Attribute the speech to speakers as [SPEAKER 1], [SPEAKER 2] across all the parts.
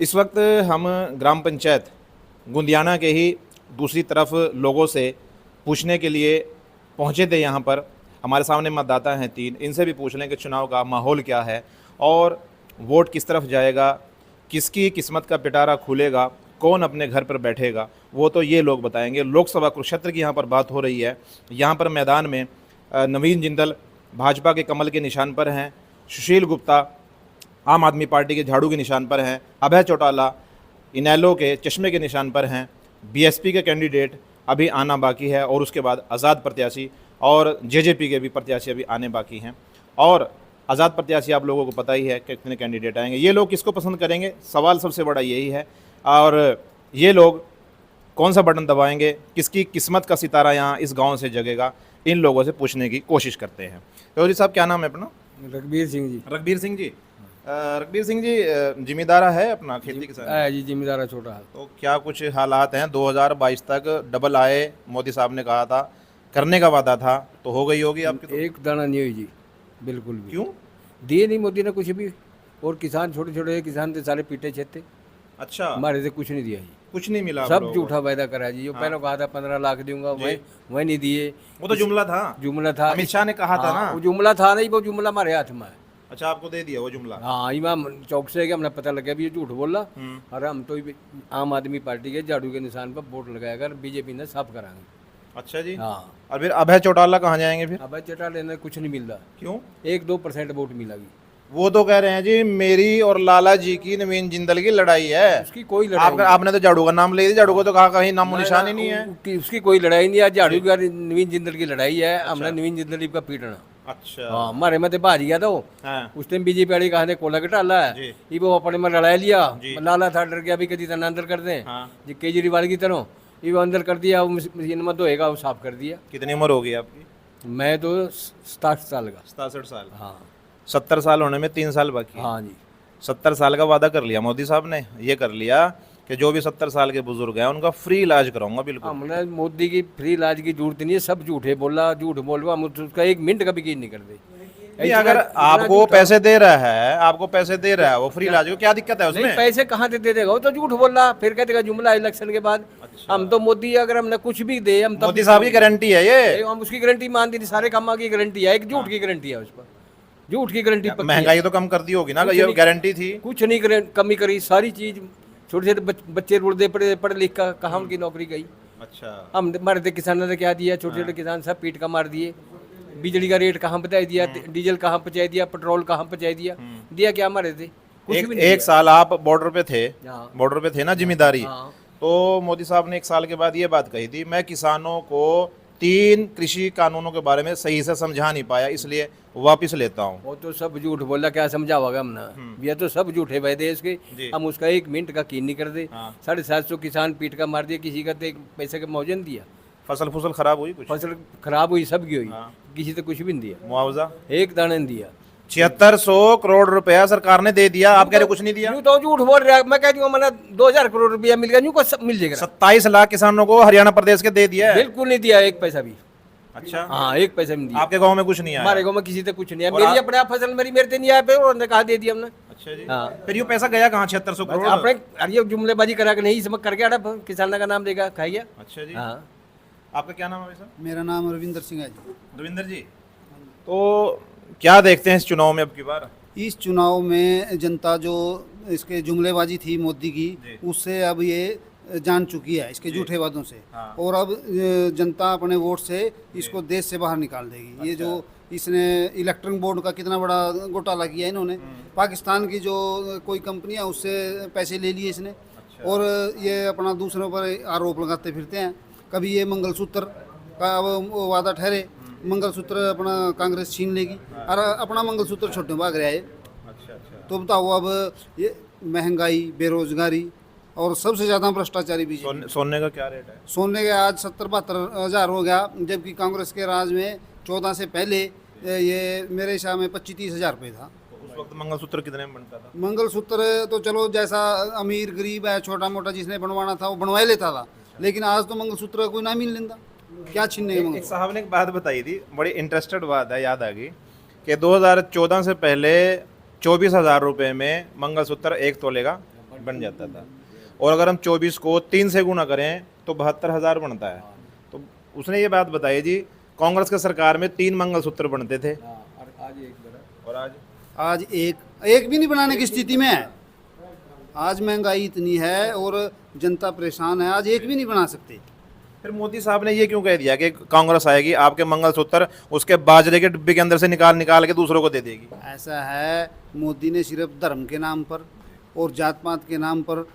[SPEAKER 1] इस वक्त हम ग्राम पंचायत गुंदियाना के ही दूसरी तरफ लोगों से पूछने के लिए पहुंचे थे। यहाँ पर हमारे सामने मतदाता हैं 3, इनसे भी पूछ लें कि चुनाव का माहौल क्या है और वोट किस तरफ जाएगा, किसकी किस्मत का पिटारा खुलेगा, कौन अपने घर पर बैठेगा, वो तो ये लोग बताएंगे। लोकसभा कुरुक्षेत्र की यहाँ पर बात हो रही है। यहाँ पर मैदान में नवीन जिंदल भाजपा के कमल के निशान पर हैं, सुशील गुप्ता आम आदमी पार्टी के झाड़ू के निशान पर हैं, अभय चौटाला इनेलो के चश्मे के निशान पर हैं, बीएसपी के कैंडिडेट अभी आना बाकी है और उसके बाद आज़ाद प्रत्याशी और जेजेपी के भी प्रत्याशी अभी आने बाकी हैं। और आज़ाद प्रत्याशी आप लोगों को पता ही है कितने कैंडिडेट आएंगे, ये लोग किसको पसंद करेंगे, सवाल सबसे बड़ा यही है। और ये लोग कौन सा बटन दबाएंगे, किसकी किस्मत का सितारा यहाँ इस गांव से जगेगा, इन लोगों से पूछने की कोशिश करते हैं। चौधरी साहब क्या नाम है अपना?
[SPEAKER 2] रघबीर सिंह जी।
[SPEAKER 1] रघबीर सिंह जी। रघबीर सिंह जी, जिम्मेदारा है अपना खेती किसान?
[SPEAKER 2] जी जिम्मेदार छोटा है।
[SPEAKER 1] तो क्या कुछ हालात हैं? 2022 तक डबल आए मोदी साहब ने कहा था, करने का वादा था, तो हो गई होगी आपकी? तो
[SPEAKER 2] एक दाना नहीं हुई जी, बिल्कुल भी।
[SPEAKER 1] क्यों
[SPEAKER 2] दिए नहीं मोदी ने कुछ भी। और किसान छोटे छोटे किसान थे, सारे पीटे छेते,
[SPEAKER 1] अच्छा,
[SPEAKER 2] हमारे से कुछ नहीं दिया जी।
[SPEAKER 1] कुछ नहीं मिला आप
[SPEAKER 2] सब
[SPEAKER 1] लोगों को?
[SPEAKER 2] झूठा वायदा करा जी। जो पहले कहा था 15 लाख दूंगा, वही नहीं दिए।
[SPEAKER 1] वो तो जुमला था,
[SPEAKER 2] जुमला था,
[SPEAKER 1] अमित शाह ने कहा था ना।
[SPEAKER 2] वो जुमला था नहीं, वो जुमला हमारे हाथ में है।
[SPEAKER 1] अच्छा, आपको दे दिया वो जुमला?
[SPEAKER 2] हाँ, इमाम चौक से हमने पता लगा भी ये झूठ बोल रहा। और हम तो आम आदमी पार्टी के झाड़ू के निशान पर वोट लगाकर बीजेपी ने साफ कराएंगे।
[SPEAKER 1] अच्छा जी।
[SPEAKER 2] हाँ।
[SPEAKER 1] और फिर अभय चौटाला कहाँ जाएंगे फिर?
[SPEAKER 2] अब चटा ने कुछ नहीं मिल रहा।
[SPEAKER 1] क्यों?
[SPEAKER 2] 1-2% वोट मिला भी।
[SPEAKER 1] वो तो कह रहे हैं जी मेरी और लाला जी की नवीन जिंदल की लड़ाई है।
[SPEAKER 2] उसकी कोई लड़ाई नहीं।
[SPEAKER 1] आपने तो झाड़ू का नाम ले दिया, झाड़ू को तो कहा कहीं नामो निशान ही नहीं है।
[SPEAKER 2] उसकी कोई लड़ाई नहीं है। झाड़ू का नवीन जिंदल की लड़ाई है। हमने नवीन जिंदल का पीटना।
[SPEAKER 1] अच्छा।
[SPEAKER 2] हाँ, हमारे में भाज गया था वो।
[SPEAKER 1] हाँ।
[SPEAKER 2] उस टाइम बीजेपी वाली कहा कोला के डाला है, ये वो अपने में लड़ाई लिया। लाला था, डर गया भी कभी तना अंदर कर दें।
[SPEAKER 1] हाँ।
[SPEAKER 2] जी केजरीवाल की तरह ये वो अंदर कर दिया, वो मशीन में धोएगा, वो साफ कर दिया।
[SPEAKER 1] कितनी उम्र होगी आपकी?
[SPEAKER 2] मैं तो 67 साल का।
[SPEAKER 1] 67 साल?
[SPEAKER 2] हाँ।
[SPEAKER 1] 70 साल होने में 3 साल बाकी है।
[SPEAKER 2] हाँ जी।
[SPEAKER 1] 70 साल का वादा कर लिया मोदी साहब ने, ये कर लिया कि जो भी 70 साल के बुजुर्ग हैं उनका फ्री इलाज कराऊंगा। बिल्कुल।
[SPEAKER 2] हमने मोदी की फ्री इलाज की जरूरत नहीं है, सब झूठे बोला, झूठ बोल रहा, हम उसका 1 मिनट का भी यकीन नहीं करते।
[SPEAKER 1] नहीं, अगर आपको पैसे दे रहा है, आपको पैसे दे रहा है वो फ्री इलाज को, क्या दिक्कत है उसमें?
[SPEAKER 2] नहीं, पैसे कहाँ से दे देगा, वो तो झूठ बोल रहा, फिर कह देगा जुमला इलेक्शन के बाद।
[SPEAKER 1] अच्छा।
[SPEAKER 2] हम तो मोदी, अगर हमने कुछ भी दे हम
[SPEAKER 1] मोदी साहब की गारंटी है ये।
[SPEAKER 2] हम उसकी गारंटी मान दी, सारे कामों की गारंटी है, एक झूठ की गारंटी है उस पर। झूठ की गारंटी पक्की है।
[SPEAKER 1] महंगाई तो कम कर दी होगी ना, ये गारंटी थी।
[SPEAKER 2] कुछ नहीं कमी करी, सारी चीज। छोटे छोटे बच्चे रुड़दे पढ़े लिख का, कहाँ उनकी नौकरी गई।
[SPEAKER 1] अच्छा।
[SPEAKER 2] हम हमारे तो किसानों ने क्या दिया, छोटे छोटे किसान सब पीट का मार दिए। बिजली का रेट कहाँ पहुंचाई दिया, डीजल कहाँ पहुंचाई दिया, पेट्रोल कहाँ पहुंचाई दिया, दिया क्या हमारे थे? कुछ भी नहीं
[SPEAKER 1] एक साल आप बॉर्डर पे थे,
[SPEAKER 2] हाँ।
[SPEAKER 1] बॉर्डर पे थे ना, जिम्मेदारी।
[SPEAKER 2] हाँ।
[SPEAKER 1] तो मोदी साहब ने 1 साल के बाद ये बात कही थी, मैं किसानों को 3 कृषि कानूनों के बारे में सही से समझा नहीं पाया, इसलिए वापस लेता हूँ।
[SPEAKER 2] वो तो सब झूठ बोला, क्या समझावागा हमने? ये तो सब झूठे भाई देश के। हम उसका 1 मिनट का कीन नहीं कर दे। 750 किसान पीट का मार दिया, किसी का तो 1 पैसे का मुआवजा दिया।
[SPEAKER 1] फसल खराब हुई? कुछ
[SPEAKER 2] फसल खराब हुई, सबकी हुई। किसी तो कुछ भी नहीं दिया,
[SPEAKER 1] मुआवजा
[SPEAKER 2] 1 दाना नहीं दिया।
[SPEAKER 1] 7600 करोड़ रुपया सरकार ने दे दिया, आप कह रहे कुछ नहीं दिया?
[SPEAKER 2] यूं तो झूठ बोल रहा है। मैं कहती हूँ मैंने 2000 करोड़ रुपया मिल गया, यूं को सब मिल जाएगा।
[SPEAKER 1] 27 लाख किसानों को हरियाणा प्रदेश के दे दिया है।
[SPEAKER 2] बिल्कुल नहीं दिया, 1 पैसा भी।
[SPEAKER 1] अच्छा।
[SPEAKER 2] हाँ, 1 पैसा भी नहीं दिया।
[SPEAKER 1] आपके गांव में कुछ नहीं आया?
[SPEAKER 2] हमारे गाँव में किसी से कुछ नहीं है। मेरी अपने आप फसल मेरी मेरे से नहीं आया, फिर उन्होंने कहा दे दिया हमने।
[SPEAKER 1] अच्छा जी।
[SPEAKER 2] हाँ।
[SPEAKER 1] फिर ये पैसा गया कहाँ? 7600 करोड़
[SPEAKER 2] अपने अरे जुमलेबाजी करा के नहीं समझ करके आड़ा किसान का नाम देगा खाइए।
[SPEAKER 1] अच्छा जी।
[SPEAKER 2] हाँ।
[SPEAKER 1] आपका क्या नाम है सर?
[SPEAKER 3] मेरा नाम रविंदर सिंह है जी।
[SPEAKER 1] रविंदर जी, तो क्या देखते हैं इस चुनाव में अब की बार?
[SPEAKER 3] इस चुनाव में जनता जो इसके जुमलेबाजी थी मोदी की, उससे अब ये जान चुकी है, इसके झूठे वादों से।
[SPEAKER 1] हाँ।
[SPEAKER 3] और अब जनता अपने वोट से इसको देश से बाहर निकाल देगी। ये जो इसने इलेक्ट्रॉनिक बोर्ड का कितना बड़ा घोटाला किया इन्होंने, पाकिस्तान की जो कोई कंपनियां उससे पैसे ले लिए इसने। और ये अपना दूसरों पर आरोप लगाते फिरते हैं। कभी ये मंगलसूत्र का अब वादा ठहरे, मंगलसूत्र अपना कांग्रेस छीन लेगी, और अपना मंगलसूत्र छोटे भाग रहा है।
[SPEAKER 1] अच्छा अच्छा।
[SPEAKER 3] तो बताओ, अब ये महंगाई, बेरोजगारी और सबसे ज़्यादा भ्रष्टाचारी बीजेपी।
[SPEAKER 1] सोने का क्या रेट है?
[SPEAKER 3] सोने के आज 70-72 हज़ार हो गया, जबकि कांग्रेस के राज में 14 से पहले ये मेरे हिसाब में 25-30 हज़ार रुपये था।
[SPEAKER 1] उस वक्त मंगलसूत्र कितने में बनता था?
[SPEAKER 3] मंगलसूत्र तो चलो जैसा अमीर गरीब है, छोटा मोटा जिसने बनवाना था वो बनवा लेता था, लेकिन आज तो मंगलसूत्र कोई ना मिल लेता, क्या छीनने
[SPEAKER 1] एक
[SPEAKER 3] मंगलसूत्र।
[SPEAKER 1] साहब ने एक बात बताई थी, बड़ी इंटरेस्टेड बात है, याद आ गई कि 2014 से पहले 24,000 रुपये में मंगलसूत्र 1 तोले का बन जाता था। और अगर हम 24 को 3 से गुना करें तो 72,000 बनता है। तो उसने ये बात बताई जी, कांग्रेस की सरकार में 3 मंगलसूत्र बनते थे
[SPEAKER 2] और आज एक बड़ा,
[SPEAKER 1] और
[SPEAKER 3] आज एक भी नहीं बनाने की स्थिति में है। आज महंगाई इतनी है और जनता परेशान है, आज एक भी नहीं बना सकते।
[SPEAKER 1] फिर मोदी साहब ने ये क्यों कह दिया कि कांग्रेस आएगी, आपके मंगलसूत्र उसके बाजरे के डिब्बे के अंदर से निकाल निकाल के दूसरों को दे देगी?
[SPEAKER 3] ऐसा है, मोदी ने सिर्फ धर्म के नाम पर और जात पात के नाम पर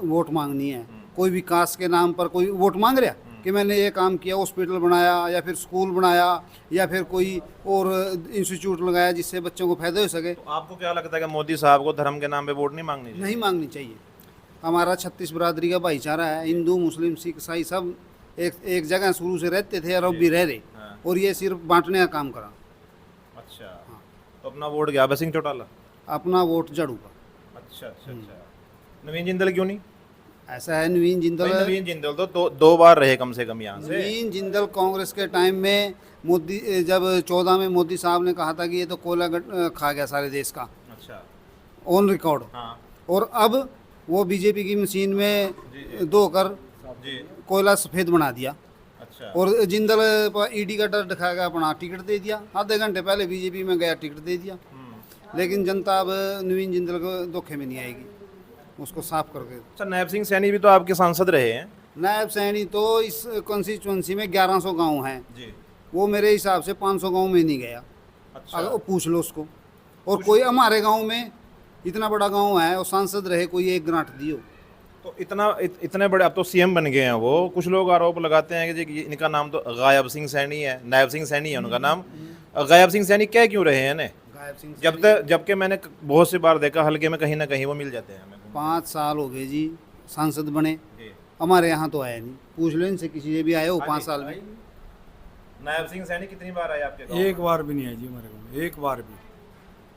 [SPEAKER 3] वोट मांगनी है। कोई विकास के नाम पर कोई वोट मांग रहा कि मैंने ये काम किया, हॉस्पिटल बनाया या फिर स्कूल बनाया या फिर कोई और इंस्टीट्यूट लगाया जिससे बच्चों को फायदा हो सके।
[SPEAKER 1] तो आपको क्या लगता है कि मोदी साहब को धर्म के नाम पे वोट नहीं मांगनी चाहिए?
[SPEAKER 3] नहीं मांगनी चाहिए। हमारा 36 बरादरी का भाईचारा है, हिंदू मुस्लिम सिख ईसाई सब एक जगह शुरू से रहते थे और अब भी रह रहे, और ये सिर्फ बांटने का काम करा।
[SPEAKER 1] अच्छा, तो अपना वोट गया अभय सिंह चौटाला?
[SPEAKER 3] अपना वोट जड़ू का।
[SPEAKER 1] अच्छा अच्छा अच्छा। नवीन जिंदल क्यों नहीं?
[SPEAKER 3] ऐसा है, नवीन जिंदल
[SPEAKER 1] तो दो बार रहे कम से कम यहाँ से।
[SPEAKER 3] नवीन जिंदल कांग्रेस के टाइम में मोदी जब 14 में मोदी साहब ने कहा था कि ये तो कोयला खा गया सारे देश का,
[SPEAKER 1] अच्छा,
[SPEAKER 3] ऑन रिकॉर्ड।
[SPEAKER 1] हाँ
[SPEAKER 3] और अब वो बीजेपी की मशीन में धोकर
[SPEAKER 1] जी,
[SPEAKER 3] कोयला सफ़ेद बना दिया।
[SPEAKER 1] अच्छा,
[SPEAKER 3] और जिंदल ईडी का डर दिखाएगा, अपना टिकट दे दिया। आधे घंटे पहले बीजेपी में गया, टिकट दे दिया। लेकिन जनता अब नवीन जिंदल को धोखे में नहीं आएगी, उसको साफ करके।
[SPEAKER 1] अच्छा, नायब सिंह सैनी भी तो आपके सांसद रहे हैं?
[SPEAKER 3] नायब सैनी तो इस कॉन्स्टिट्यूंसी में 1100 गांव हैं
[SPEAKER 1] जी,
[SPEAKER 3] वो मेरे हिसाब से 500 गांव में नहीं गया।
[SPEAKER 1] अच्छा,
[SPEAKER 3] अगर पूछ लो उसको। और कोई हमारे गांव में इतना बड़ा गांव है और सांसद रहे कोई एक ग्रांट दियो।
[SPEAKER 1] तो इतने बड़े अब तो सीएम बन गए हैं वो। कुछ लोग आरोप लगाते हैं कि जी इनका नाम तो गायब सिंह सैनी है, नायब सिंह सैनी है उनका नाम। गायब सिंह सैनी क्या क्यों रहे हैं ने?
[SPEAKER 3] गायब सिंह
[SPEAKER 1] जबकि मैंने बहुत सी बार देखा हल्के में कहीं ना कहीं वो मिल जाते हैं हमें।
[SPEAKER 3] 5 साल हो गए जी सांसद बने, हमारे यहाँ तो आया नहीं। पूछ लो इनसे, किसी से भी आए हो 5 साल में।
[SPEAKER 1] नायब सिंह सैनी कितनी बार आए आपके गाँव?
[SPEAKER 4] एक बार भी नहीं है जी हमारे गाँव में, एक बार भी।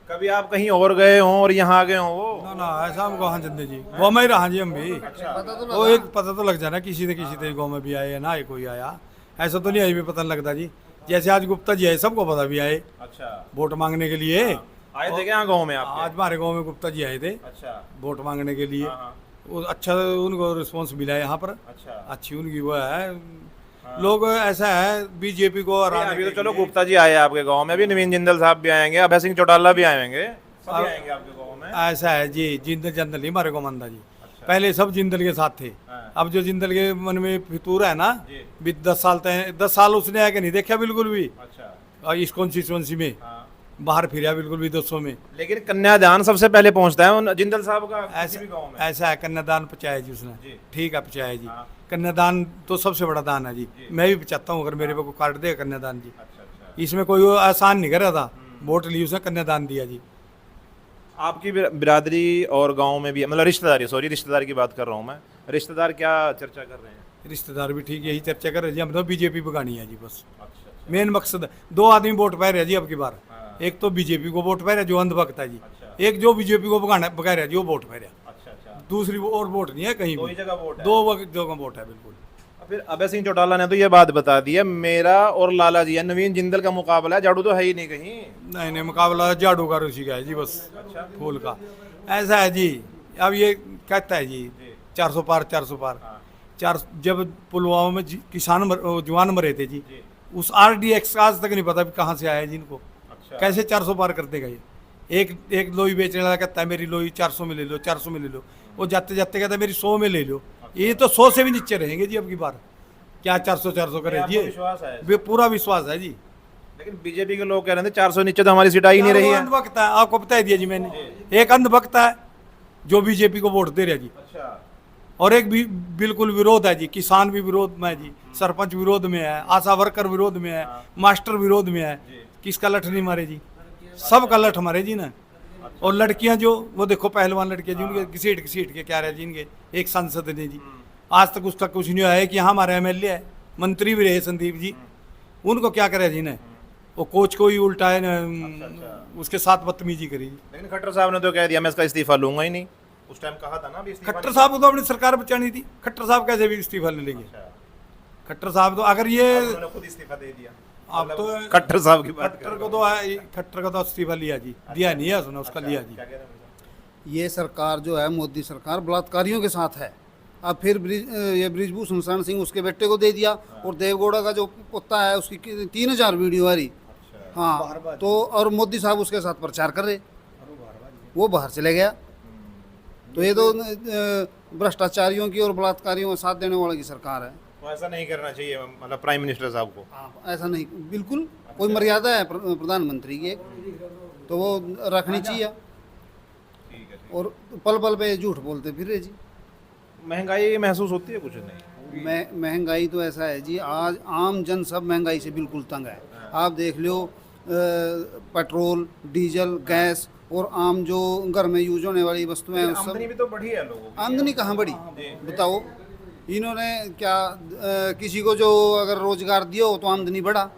[SPEAKER 1] कभी आप कहीं और गए हों और यहाँ आ गए हों वो?
[SPEAKER 4] ना ना, ऐसा हम कहाँ चंदे जी, गाँव में ही रहा जी हम भी। वो एक पता तो लग जाना किसी न किसी तो गाँव में भी आए ना, कोई आया ऐसा तो नहीं है भी पता नहीं लगता जी। जैसे आज गुप्ता जी आए, सबको पता भी आए
[SPEAKER 1] अच्छा,
[SPEAKER 4] वोट मांगने के लिए।
[SPEAKER 1] आए थे क्या गाँव में आप?
[SPEAKER 4] आज हमारे गाँव में गुप्ता जी आए थे
[SPEAKER 1] अच्छा,
[SPEAKER 4] वोट मांगने के लिए।
[SPEAKER 1] हाँ,
[SPEAKER 4] वो अच्छा उनको रिस्पॉन्स मिला है यहाँ पर,
[SPEAKER 1] अच्छा।
[SPEAKER 4] अच्छी उनकी वो है। लोग ऐसा है बीजेपी को हराने
[SPEAKER 1] अभी तो
[SPEAKER 4] के
[SPEAKER 1] चलो
[SPEAKER 4] लिए-
[SPEAKER 1] गुप्ता जी आए आपके गांव में, अभी नवीन जिंदल साहब भी आएंगे, अभय सिंह चौटाला भी आएंगे, सभी आएंगे आपके गांव में।
[SPEAKER 4] ऐसा है जी, जिंदल जिंदल ही हमारे को मानता जी। पहले सब जिंदल के साथ थे, अब जो जिंदल के मन में फितूर है ना,
[SPEAKER 1] जी।
[SPEAKER 4] भी 10 साल उसने आके नहीं देखा बिल्कुल भी।
[SPEAKER 1] अच्छा,
[SPEAKER 4] और इस कॉन्स्टिट्यूंसी में बाहर फिरा बिल्कुल भी 200 में।
[SPEAKER 1] लेकिन कन्यादान सबसे पहले पहुंचता है उन जिंदल साहब का किसी भी गांव में।
[SPEAKER 4] ऐसा है, कन्यादान पचाया जी उसने,
[SPEAKER 1] जी।
[SPEAKER 4] ठीक है पचाया जी।
[SPEAKER 1] हाँ।
[SPEAKER 4] कन्यादान तो सबसे बड़ा दान है जी, मैं भी पचाता हूँ अगर मेरे को कार्ड दे कन्यादान जी।
[SPEAKER 1] अच्छा अच्छा।
[SPEAKER 4] इसमें कोई वो आसान नहीं कर रहा था, वोट ली उसने कन्यादान दिया जी।
[SPEAKER 1] आपकी बिरादरी और गांव में भी, मतलब रिश्तेदारी, सॉरी रिश्तेदार की बात कर रहा हूँ मैं, रिश्तेदार क्या चर्चा कर रहे हैं?
[SPEAKER 4] रिश्तेदार भी ठीक यही चर्चा कर रहे जी, हम तो बीजेपी भगानी है जी बस।
[SPEAKER 1] अच्छा,
[SPEAKER 4] मेन मकसद 2 आदमी वोट पा रहे हैं जी अब की बार।
[SPEAKER 1] हाँ।
[SPEAKER 4] एक तो बीजेपी को वोट पा रहा है जो अंधभक्त है जी,
[SPEAKER 1] अच्छा।
[SPEAKER 4] एक जो बीजेपी को भगा रहा है जी वो वोट पा रहा है।
[SPEAKER 1] अच्छा अच्छा,
[SPEAKER 4] दूसरी और वोट नहीं है कहीं
[SPEAKER 1] दो ही
[SPEAKER 4] भी,
[SPEAKER 1] जगह वोट है।
[SPEAKER 4] 2 जगह वोट है बिल्कुल।
[SPEAKER 1] फिर अभय सिंह चौटाला ने तो ये बात बता दी है, मेरा और लाला जी है, नवीन जिंदल का मुकाबला है, झाड़ू तो है ही नहीं कहीं।
[SPEAKER 4] नहीं नहीं, मुकाबला झाड़ू का ऋषि का है जी बस,
[SPEAKER 1] अच्छा।
[SPEAKER 4] फूल का। ऐसा है जी, अब ये कहता है जी 400 पार 400 पार।
[SPEAKER 1] हाँ।
[SPEAKER 4] जब पुलवामा में जवान मरे थे जी, उस RDX का आज तक नहीं पता कहाँ से आया जी इनको।
[SPEAKER 1] अच्छा।
[SPEAKER 4] कैसे 400 पार कर देगा ये? एक लोई बेचने वाला कहता है मेरी लोई 400 में ले लो, 400 में ले लो। वो जाते जाते कहता है मेरी 100 में ले लो। ये तो 100 से भी नीचे रहेंगे जी अब की बार, क्या 400 करे जी?
[SPEAKER 1] आपको विश्वास है?
[SPEAKER 4] वे पूरा विश्वास है जी।
[SPEAKER 1] लेकिन बीजेपी के लोग कह रहे थे 400 नीचे तो हमारी सीट आ ही नहीं रही है।
[SPEAKER 4] अंधभक्त है, आपको बता दिया जी मैंने। एक अंधभक्त है जो बीजेपी को वोट दे रहा जी,
[SPEAKER 1] अच्छा,
[SPEAKER 4] और एक भी बिल्कुल विरोध है जी। किसान भी विरोध में है जी, सरपंच विरोध में है, आशा वर्कर विरोध में है, मास्टर विरोध में है। किसका लठ नहीं मारे जी? सबका लठ मारे जी ना। और लड़कियां जो वो देखो पहलवान लड़कियां जी, उनके घसीट के क्या रहे जी इनके एक सांसद ने जी, आज तक उसका कुछ नहीं हुआ है कि हाँ हमारे MLA है, मंत्री भी रहे संदीप जी, उनको क्या करे जी ने? वो कोच को ही उल्टा है ना, उसके साथ बदतमीजी करी।
[SPEAKER 1] लेकिन खट्टर साहब ने तो कह दिया मैं इसका इस्तीफा लूंगा ही नहीं। उस टाइम कहा था ना अभी इस्तीफा
[SPEAKER 4] खट्टर साहब को तो अपनी सरकार बचानी थी, खट्टर साहब कैसे भी इस्तीफा ले लेंगे?
[SPEAKER 1] अच्छा।
[SPEAKER 4] खट्टर साहब तो अगर ये
[SPEAKER 1] उन्होंने खुद इस्तीफा दे दिया।
[SPEAKER 4] अब तो
[SPEAKER 1] खट्टर साहब की बात
[SPEAKER 4] खट्टर को तो इस्तीफा लिया जी, दिया नहीं है उसने, उसका लिया जी।
[SPEAKER 1] क्या कह रहे हैं?
[SPEAKER 3] ये सरकार जो है मोदी सरकार बलात्कारियों के साथ है। अब फिर ये ब्रिजभूषण शरण सिंह उसके बेटे को दे दिया, और देवगौड़ा का जो पोता है उसकी 3000 वीडियो आ रही। हाँ, तो और मोदी साहब उसके साथ प्रचार कर रहे, वो बाहर चले गया। तो ये तो भ्रष्टाचारियों की और बलात्कारियों का साथ देने वाले की सरकार है।
[SPEAKER 1] तो ऐसा नहीं करना चाहिए मतलब प्राइम मिनिस्टर साहब को।
[SPEAKER 3] ऐसा नहीं, बिल्कुल कोई मर्यादा है प्रधानमंत्री की, तो वो रखनी चाहिए। और पल पल पे झूठ बोलते फिर जी।
[SPEAKER 1] महंगाई महसूस होती है कुछ नहीं?
[SPEAKER 3] महंगाई तो ऐसा है जी, आज आम जन सब महंगाई से बिल्कुल तंग है। आप देख लो पेट्रोल, डीजल, गैस और आम जो घर में यूज होने वाली वस्तुएं हैं,
[SPEAKER 1] आमदनी भी तो बढ़ी है लोगों की।
[SPEAKER 3] आमदनी कहाँ बढ़ी बताओ? इन्होंने क्या किसी को जो अगर रोजगार दिया हो तो आमदनी बढ़ा।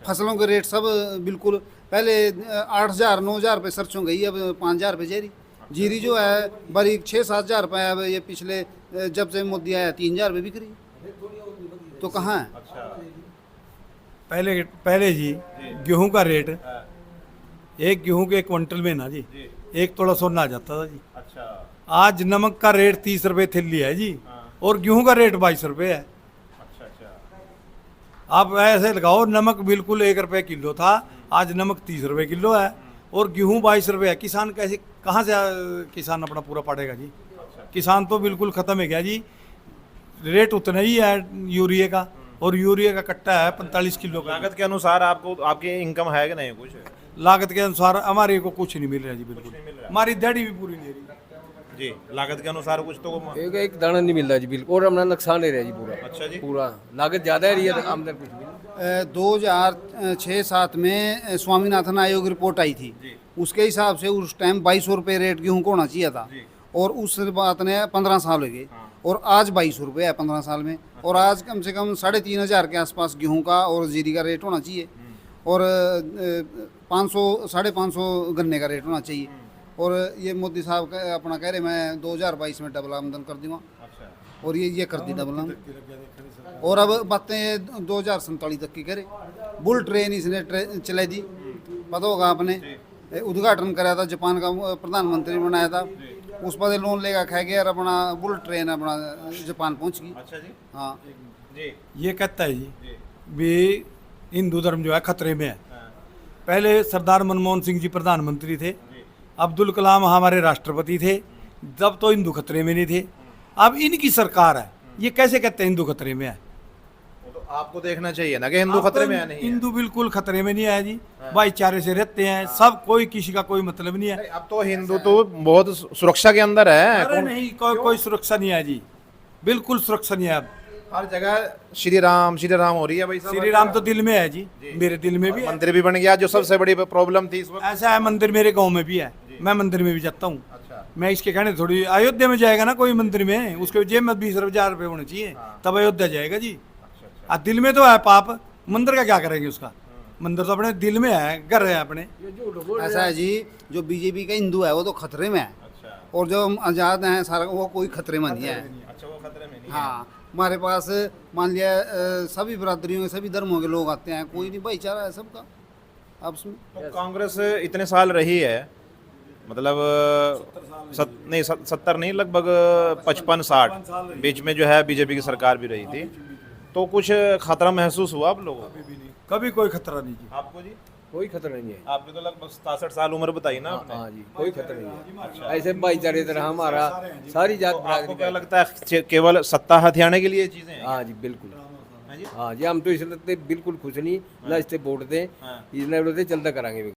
[SPEAKER 3] फसलों के रेट सब बिल्कुल पहले 8,000 9,000 रुपये सरसों गई, अब 5,000 रुपये जीरी। जीरी जो है बड़ी 6-7 हज़ार रुपये, अब ये पिछले जब से मोदी आया 3,000 रुपये बिक रही। तो कहाँ है?
[SPEAKER 4] पहले जी गेहूं का रेट, एक गेहूं के 1 क्विंटल में ना जी 1 तोला सोना आ जाता था जी।
[SPEAKER 1] अच्छा।
[SPEAKER 4] आज नमक का रेट 30 रुपये थैली है जी, और गेहूं का रेट 22 रुपये है।
[SPEAKER 1] अच्छा अच्छा।
[SPEAKER 4] आप ऐसे लगाओ, नमक बिल्कुल 1 रुपये किलो था, आज नमक 30 रुपये किलो है, और गेहूं 22 रुपये है। किसान कैसे, कहाँ से किसान अपना पूरा पाटेगा जी? किसान तो बिल्कुल ख़त्म है गया जी। रेट उतना ही है यूरिया का, और यूरिया का कट्टा है 45 किलो का।
[SPEAKER 1] लागत के अनुसार आपको आपकी इनकम है कि नहीं कुछ?
[SPEAKER 4] लागत के अनुसार हमारे को कुछ नहीं मिल रहा जी, बिल्कुल हमारी दिहाड़ी भी पूरी नहीं रही
[SPEAKER 1] जी। लागत के अनुसार कुछ तो
[SPEAKER 2] एक दाना नहीं मिल रहा जी बिल्कुल, और हमारा नुकसान है जी पूरा।
[SPEAKER 1] अच्छा जी।
[SPEAKER 2] पूरा लागत ज़्यादा है रही है, तो आमदन कुछ भी
[SPEAKER 3] 2006-7 में स्वामीनाथन आयोग रिपोर्ट आई थी, उसके हिसाब से उस टाइम 2200 रुपये रेट गेहूँ को होना चाहिए था, और उस बात ने 15 साल हो गए, और आज 2200 रुपये है 15 साल में। और आज कम से कम 3,500 के आसपास गेहूं का और जीरी का रेट होना चाहिए, और 500-550 गन्ने का रेट होना चाहिए। और ये मोदी साहब अपना कह रहे मैं 2022 में डबल आमदन कर दूंगा, और ये कर दी डबल आमदन। और अब बातें 2047 तक की करे। बुल ट्रेन इसने चलाई दी, पता होगा आपने, उद्घाटन कराया था, जापान का प्रधानमंत्री बनाया था, उस पर लोन लेगा खा गया, और अपना बुलेट ट्रेन अपना जापान पहुंच गई।
[SPEAKER 1] अच्छा जी।
[SPEAKER 3] हाँ
[SPEAKER 1] जी।
[SPEAKER 4] ये कहता है जी भी हिंदू धर्म जो है खतरे में है। पहले सरदार मनमोहन सिंह जी प्रधानमंत्री थे, अब्दुल कलाम हमारे राष्ट्रपति थे, तब तो हिंदू खतरे में नहीं थे। अब इनकी सरकार है, ये कैसे कहते हैं हिंदू खतरे में है?
[SPEAKER 1] वो तो आपको देखना चाहिए ना कि हिंदू खतरे में है नहीं है।
[SPEAKER 4] हिंदू बिल्कुल खतरे में नहीं है जी, भाईचारे से रहते हैं सब, कोई किसी का कोई मतलब नहीं है।
[SPEAKER 1] अब तो हिंदू तो बहुत सुरक्षा के अंदर है।
[SPEAKER 4] अरे नहीं, कोई सुरक्षा नहीं है जी, बिल्कुल सुरक्षा नहीं है। अब
[SPEAKER 1] हर जगह श्री राम हो रही है भाई साहब।
[SPEAKER 4] श्री राम तो दिल में है जी, मेरे दिल में भी है।
[SPEAKER 1] मंदिर भी बन गया, जो सबसे बड़ी प्रॉब्लम थी इस वक्त।
[SPEAKER 4] ऐसा है, मंदिर मेरे गांव में भी है, मैं मंदिर में भी जाता हूँ।
[SPEAKER 1] अच्छा।
[SPEAKER 4] मैं इसके कहने थोड़ी अयोध्या में जाएगा ना कोई मंदिर में, उसके जेब में 20,000 रुपये होने चाहिए, तब अयोध्या जाएगा जी। दिल में तो है पाप, मंदिर का क्या करेंगे उसका? मंदिर तो अपने दिल में है, घर है अपने।
[SPEAKER 3] ऐसा है जी, जो बीजेपी का हिंदू है वो तो खतरे में है, और जो हम आज़ाद हैं सारा वो कोई खतरे में नहीं है।
[SPEAKER 1] अच्छा, वो खतरे में नहीं।
[SPEAKER 3] हाँ, हमारे पास मान लिया सभी बरादरियों के सभी धर्मों के लोग आते हैं, कोई नहीं, भाईचारा है सबका आपस में।
[SPEAKER 1] तो कांग्रेस इतने साल रही है, मतलब 70 नहीं, लगभग 55-60 बीच में जो है बीजेपी की सरकार भी रही थी, तो कुछ खतरा महसूस हुआ आप लोगों को?
[SPEAKER 4] कभी कोई खतरा नहीं जी।
[SPEAKER 1] आपको जी?
[SPEAKER 2] कोई खतरा नहीं है।
[SPEAKER 1] आपकी तो लगभग 67 साल उम्र बताई ना आपने।
[SPEAKER 2] हाँ जी, कोई खतरा नहीं है। ऐसे भाईचारे तरह हमारा सारी जात
[SPEAKER 1] आपको क्या लगता है केवल सत्ता हथियाने के लिए चीजें हैं?
[SPEAKER 2] हाँ जी बिल्कुल। हाँ जी, हम तो इसलिए बिल्कुल खुश नहीं ना, इससे वोट दें, इसलिए चलता कराएंगे।